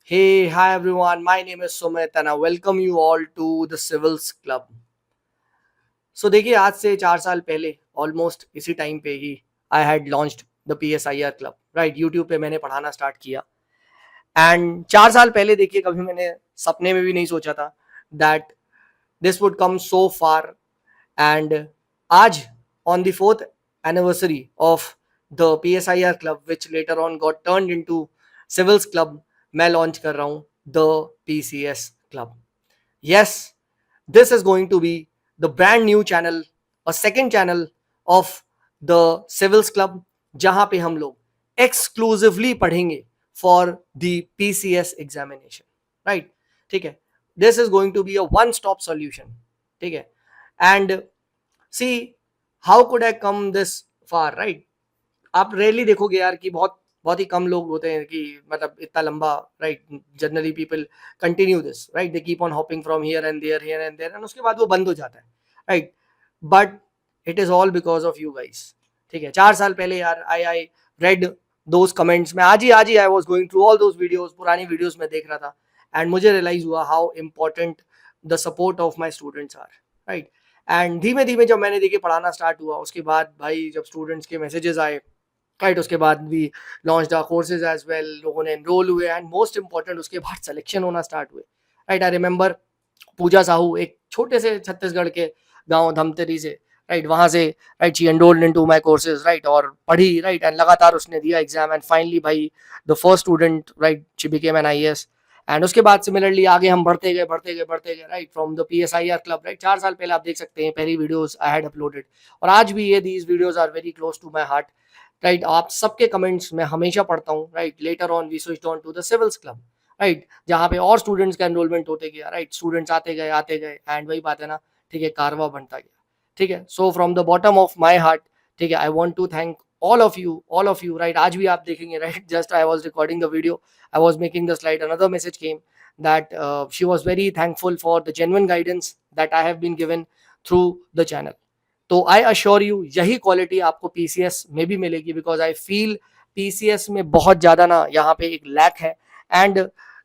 Hey, hi everyone. My name is Sumit and I welcome you all to the Civils Club. So देखिए आज से 4 साल पहले almost इसी टाइम पे ही I had launched the PSIR club right YouTube पे मैंने पढ़ाना स्टार्ट किया एंड 4 साल पहले देखिए कभी मैंने सपने में भी नहीं सोचा था that this would come so far and आज on the 4th anniversary of the PSIR club which later on got turned into Civils Club मैं लॉन्च कर रहा हूँ the PCS club. Yes, this is going to be the brand new channel, a second channel of the Civils Club, जहां पे हम लोग exclusively पढ़ेंगे for the PCS examination, right? ठीक है, this is going to be a one stop solution, ठीक है. And see, how could I come this far, right? आप रेयरली देखोगे यार कि बहुत बहुत ही कम लोग होते हैं कि मतलब इतना लंबा right. Generally people continue this right, they keep on hopping from here and there and उसके बाद वो बंद हो जाता है right. But it is all because of you guys. ठीक है, 4 साल पहले यार आई रेड दोज कमेंट्स में आज ही I was going through all those videos, पुरानी वीडियोस में देख रहा था एंड मुझे रियलाइज हुआ how important the support of my students are right. And धीमे धीमे जब मैंने देखिए पढ़ाना स्टार्ट हुआ उसके बाद भाई जब स्टूडेंट्स के मैसेजेस आए राइट, उसके बाद भी launch the courses as well, लोगों ने एनरोल हुए एंड मोस्ट इंपॉर्टेंट उसके बाद सिलेक्शन होना स्टार्ट हुए राइट. आई रिमेंबर पूजा साहू एक छोटे से छत्तीसगढ़ के गांव धमतरी से राइट, वहां से right she enrolled into my courses right और पढ़ी राइट एंड लगातार उसने दिया एग्जाम एंड फाइनली भाई the first student right she became an IAS. And उसके बाद सिमिलरली आगे हम बढ़ते गए right from the PSIR club right. 4 साल पहले आप देख सकते हैं पहली वीडियोस आई हैड अपलोडेड और आज भी ये these videos are very close to my heart right. आप सबके कमेंट्स मैं हमेशा पढ़ता हूँ right. Later on we switched on to the civils club right, जहाँ पे और स्टूडेंट्स का एनरोलमेंट होते गया राइट. स्टूडेंट्स आते गए एंड वही बात है ना, ठीक है, कारवा बनता गया. ठीक है, so from the bottom of my heart ठीक है I want to thank all of you right. आज भी आप देखेंगे right, just I was recording the video, I was making the slide, another message came that she was very thankful for the genuine guidance that I have been given through the channel. तो आई assure you यही quality आपको PCS में भी मिलेगी because I feel PCS में बहुत ज्यादा ना यहाँ पे एक लैक है. एंड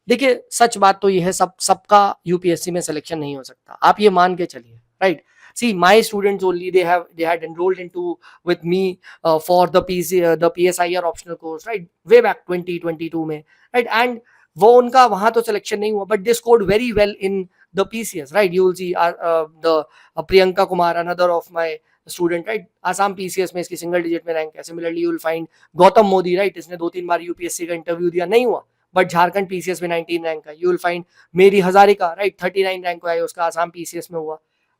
देखिए सच बात तो ये है सबका UPSC में सिलेक्शन नहीं हो सकता, आप ये मान के चलिए right. See, my students only they had enrolled into with me for the PSIR optional course right way back 2022 में right. And वो उनका वहां तो सिलेक्शन नहीं हुआ but they scored very well in the PCS right. You will see the Priyanka Kumar, another of my student right, Assam PCS में इसकी single digit में रैंक है. Similarly you will find Gautam Modi right, इसने 2-3 बार UPSC का interview दिया, नहीं हुआ but Jharkhand PCS में 19 रैंक है. यू विल फाइंड मेरी हजारिका राइट 39 रैंक है उसका, आसाम PCS में हुआ.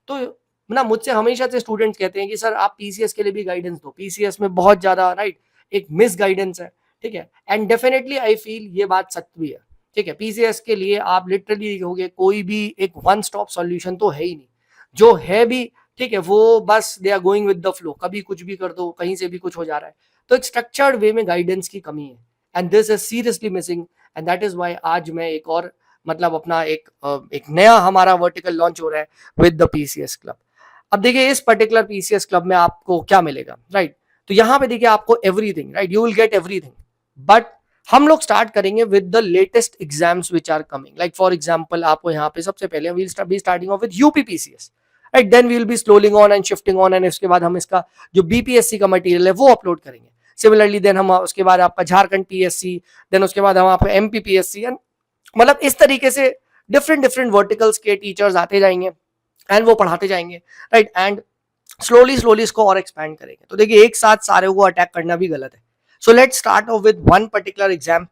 तो ना मुझसे हमेशा से स्टूडेंट्स कहते हैं कि सर आप PCS के लिए भी गाइडेंस दो, PCS में बहुत ज्यादा राइट एक मिस गाइडेंस है. ठीक है, एंड डेफिनेटली आई फील ये बात सच भी है. ठीक है, PCS के लिए आप लिटरली कहोगे कोई भी एक वन स्टॉप सॉल्यूशन तो है ही नहीं, जो है भी ठीक है वो बस they are going with the flow, कभी कुछ भी कर दो, कहीं से भी कुछ हो जा रहा है. तो एक स्ट्रक्चर्ड वे में गाइडेंस की कमी है and this is seriously missing. And that is why आज मैं एक और मतलब अपना एक नया हमारा वर्टिकल लॉन्च हो रहा है विद द PCS क्लब. अब देखिए इस पर्टिकुलर PCS क्लब में आपको क्या मिलेगा राइट. तो यहाँ पे देखिए आपको everything right, you will get everything. But हम लोग स्टार्ट करेंगे with the latest exams which are coming. Like for example आपको यहाँ पे सबसे पहले we will be starting off with UP PCS right. Then we will be slowing on and shifting on and उसके बाद हम इसका जो BPSC का मटेरियल है वो अपलोड करेंगे. सिमिलरली देन हम उसके बाद आपका झारखंड PSC, देन उसके बाद हम आपको MP PSC एंड मतलब इस तरीके से डिफरेंट वर्टिकल्स के टीचर्स आते जाएंगे एंड वो पढ़ाते जाएंगे राइट. एंड स्लोली इसको और एक्सपैंड करेंगे. तो देखिए एक साथ सारे को अटैक करना भी गलत है. So let's start of with one particular exam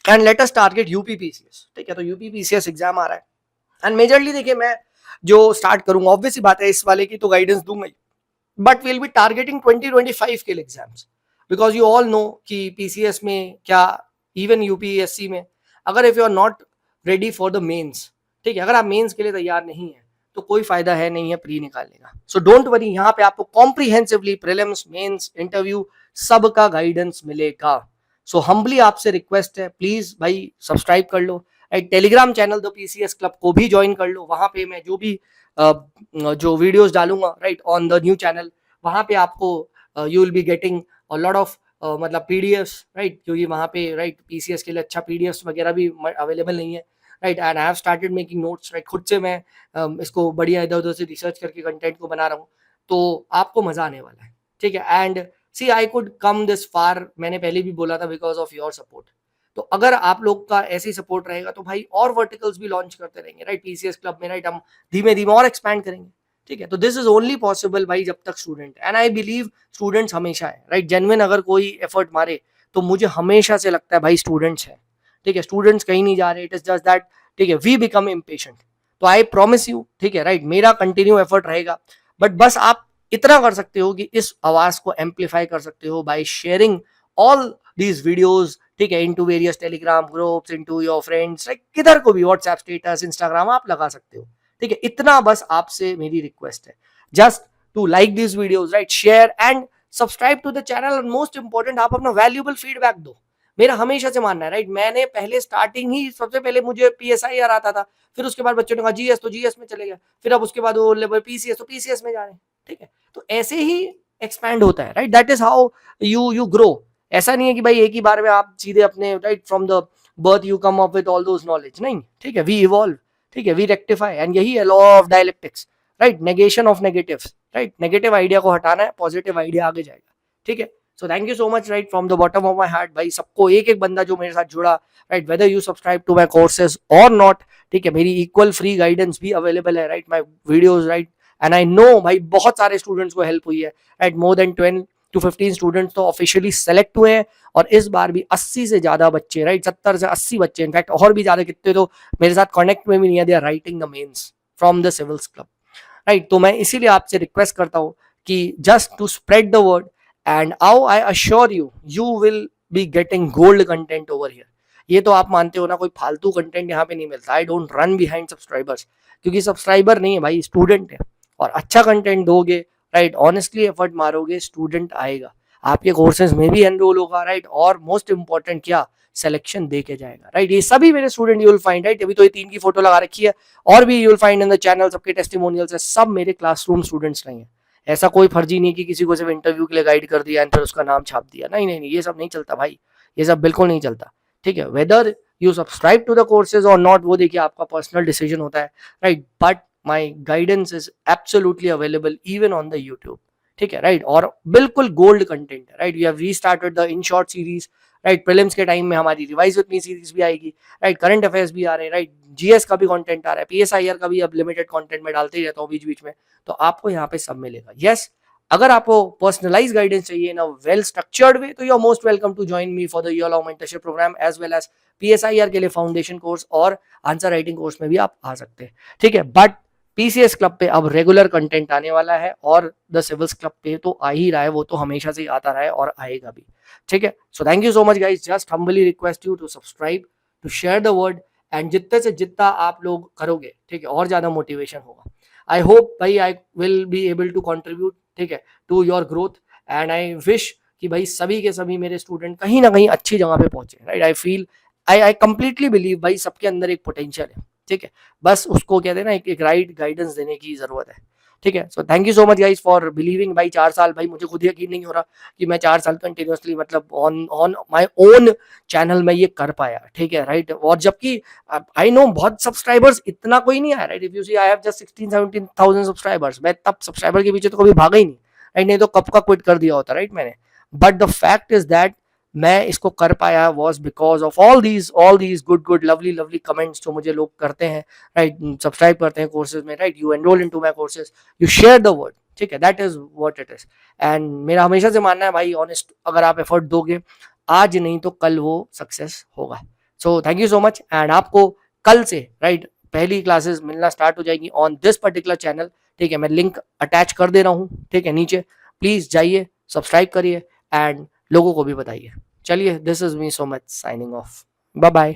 and let us target UP PCS. ठीक है, तो UP PCS एग्जाम आ रहा है एंड मेजरली देखिए मैं जो स्टार्ट करूंगा ऑब्वियसली बात है इस वाले की तो गाइडेंस दूंगा ही, बट विल बी टारगेटिंग 2025 के exams because you all know कि PCS में क्या इवन UPSC में अगर if you are not ready for the mains, ठीक है, अगर आप मेंस के लिए तैयार नहीं है तो कोई फायदा है नहीं है प्री निकालने का. सो डोंट वरी, यहाँ पे आपको कॉम्प्रिहेंसिवली प्रीलिम्स मेंस इंटरव्यू सबका गाइडेंस मिलेगा. सो हम्बली आपसे रिक्वेस्ट है प्लीज भाई सब्सक्राइब कर लो right. Telegram channel the PCS club को भी ज्वाइन कर लो, वहां पे मैं जो भी जो वीडियोस डालूंगा right on the new channel, वहां पे आपको you will be getting a lot of मतलब पीडीएफ्स, राइट, क्योंकि वहाँ पे राइट पीसीएस के लिए अच्छा पीडीएफ्स वगैरह भी अवेलेबल नहीं है, right, and I have started making notes, right, खुद से मैं इसको बढ़िया इधर उधर से रिसर्च करके कंटेंट को बना रहा हूँ, तो आपको मजा आने वाला है, ठीक है। And see I could come this far, मैंने पहले भी बोला था, बिकॉज ऑफ योर सपोर्ट। तो अगर आप लोग का ऐसे ही सपोर्ट रहेगा तो भाई और वर्टिकल्स भी लॉन्च करते रहेंगे, राइट, पीसीएस क्लब में, राइट, हम धीमे धीमे और एक्सपैंड करेंगे, ठीक है। तो दिस इज ओनली पॉसिबल भाई जब तक student, and I believe students हमेशा है, राइट, जेन्युइन अगर कोई एफर्ट मारे तो मुझे हमेशा से लगता है भाई स्टूडेंट्स है, ठीक है, स्टूडेंट्स कहीं नहीं जा रहे, इट इज जस्ट दैट, ठीक है, वी बिकम इम्पेशेंट। तो आई प्रॉमिस यू, ठीक है, राइट, मेरा कंटिन्यू एफर्ट रहेगा, बट बस आप इतना कर सकते हो कि इस आवाज को एम्पलीफाई कर सकते हो by sharing all these videos, ठीक है, into various Telegram groups, into your friends, like किधर को भी, व्हाट्सएप स्टेटस, इंस्टाग्राम आप लगा सकते हो, ठीक है। इतना बस आपसे मेरी रिक्वेस्ट है, just to like this videos, right, share and subscribe to the channel, और मोस्ट इंपॉर्टेंट आप अपना वैल्यूएबल फीडबैक दो। मेरा हमेशा से मानना है, राइट, मैंने पहले स्टार्टिंग ही सबसे पहले मुझे पीएसआईआर आता था, फिर उसके बाद बच्चों ने कहा जीएस, तो जीएस में चले गए, फिर अब उसके बाद वो लेवल पीसीएस, तो पीसीएस में जा रहे हैं, ठीक है। तो ऐसे ही एक्सपैंड होता है, right, that is how you grow. ऐसा नहीं है कि भाई एक ही बार में आप सीधे अपने, right, from the birth you come up with all those knowledge, नहीं, ठीक है, वी इवॉल्व, ठीक है, वी रेक्टिफाई, एंड यही है law of dialectics, right, negation of negatives, right, negative idea को हटाना है, पॉजिटिव आइडिया आगे जाएगा, ठीक है। So thank you so much, right, from the bottom of my heart, भाई सबको, एक एक बंदा जो मेरे साथ जुड़ा, right, whether you subscribe to my courses और नॉट, ठीक है, मेरी इक्वल फ्री गाइडेंस भी अवेलेबल है, right, my videos, right, and I know भाई बहुत सारे स्टूडेंट्स को हेल्प हुई है, right, more than 12 to 15 students तो ऑफिशियली सेलेक्ट हुए हैं, और इस बार भी 80 से ज्यादा बच्चे, राइट, 70 से 80 बच्चे, इनफैक्ट और भी ज्यादा कितने तो मेरे साथ कनेक्ट में भी नहीं है, they are writing the mains from the civils club, right. तो मैं इसीलिए आपसे रिक्वेस्ट करता हूँ कि just to spread the word, and आओ, I assure you, you will be getting gold content over here. ये तो आप मानते हो ना, कोई फालतू कंटेंट यहाँ पे नहीं मिलता, I don't run behind subscribers, क्योंकि सब्सक्राइबर नहीं है भाई, स्टूडेंट है, और अच्छा कंटेंट दोगे, राइट, ऑनेस्टली एफर्ट मारोगे, स्टूडेंट आएगा, आपके कोर्सेज में भी एनरोल होगा, राइट, और मोस्ट इंपॉर्टेंट क्या, सिलेक्शन दे के जाएगा, राइट। ये सभी मेरे student you will find, right, अभी तो ये 3 की फोटो लगा रखी है, और भी you will find in the channel, सबके टेस्टिमोनियल्स है, सब मेरे क्लासरूम स्टूडेंट्स नहीं है। ऐसा कोई फर्जी नहीं कि किसी को सिर्फ इंटरव्यू के लिए गाइड कर दिया एंड फिर उसका नाम छाप दिया, नहीं नहीं नहीं, ये सब नहीं चलता भाई, ये सब बिल्कुल नहीं चलता, ठीक है। Whether you subscribe to the courses और नॉट, वो देखिए आपका पर्सनल डिसीजन होता है, right, but my guidance is absolutely available even on the YouTube, ठीक है, राइट, और बिल्कुल गोल्ड कंटेंट है, right, we have restarted the in short series, right, prelims के टाइम में हमारी रिवाइज विद मी सीरीज भी आएगी, राइट, करंट अफेयर्स भी आ रहे हैं, राइट, जीएस का भी कंटेंट आ रहा है, पीएसआईआर का भी अब लिमिटेड कंटेंट में डालते ही रहता हूँ बीच बीच में, तो आपको यहाँ पे सब मिलेगा। यस, अगर आपको पर्सनलाइज गाइडेंस चाहिए इन अ वेल स्ट्रक्चर्ड वे, तो you are most welcome to join me for the year long mentorship programme, as well as PSIR के लिए फाउंडेशन कोर्स और आंसर राइटिंग कोर्स में भी आप आ सकते हैं, ठीक है। बट पीसीएस क्लब पे अब रेगुलर कंटेंट आने वाला है, और द सिविल्स क्लब पे तो आ ही रहा है, वो तो हमेशा से आता रहा है और आएगा भी, ठीक है। So thank you so much guys, just humbly request you to subscribe, to share the word, and जितने से जितना आप लोग करोगे, ठीक है, और ज्यादा मोटिवेशन होगा। आई होप भाई I will be able to contribute, ठीक है, to your growth, and I wish कि भाई सभी के सभी मेरे स्टूडेंट कहीं ना कहीं अच्छी जगह पे पहुंचे, right. I feel, I completely believe भाई सबके अंदर एक पोटेंशियल है, ठीक है, बस उसको कहते हैं ना, एक राइट गाइडेंस देने की जरूरत है, ठीक है। So thank you so much guys for believing, भाई 4 साल, भाई मुझे खुद यकीन नहीं हो रहा कि मैं 4 साल कंटिन्यूअसली, मतलब ऑन माय ओन चैनल में ये कर पाया, ठीक है, राइट। और जबकि आई नो बहुत सब्सक्राइबर्स इतना कोई नहीं आया, right, if you see I have just 16-17,000 subscribers, मैं तब सब्सक्राइबर के पीछे तो कभी भागा ही नहीं, राइट, नहीं तो कब का क्विट कर दिया होता, राइट, मैंने। But the fact is that मैं इसको कर पाया was because of all these good lovely comments जो मुझे लोग करते हैं, राइट, सब्सक्राइब करते हैं कोर्सेज में, right, you enrol into my courses, you share the word, ठीक है, that is what it is. And मेरा हमेशा से मानना है भाई, ऑनेस्ट, अगर आप एफर्ट दोगे आज नहीं तो कल वो सक्सेस होगा। सो thank you so much, and आपको कल से, राइट, पहली क्लासेस मिलना स्टार्ट हो जाएगी ऑन दिस पर्टिकुलर चैनल, ठीक है, मैं लिंक अटैच कर दे रहा हूँ, ठीक है, नीचे, प्लीज जाइए, सब्सक्राइब करिए, एंड लोगों को भी बताइए। चलिए, this is me so much signing off, bye bye.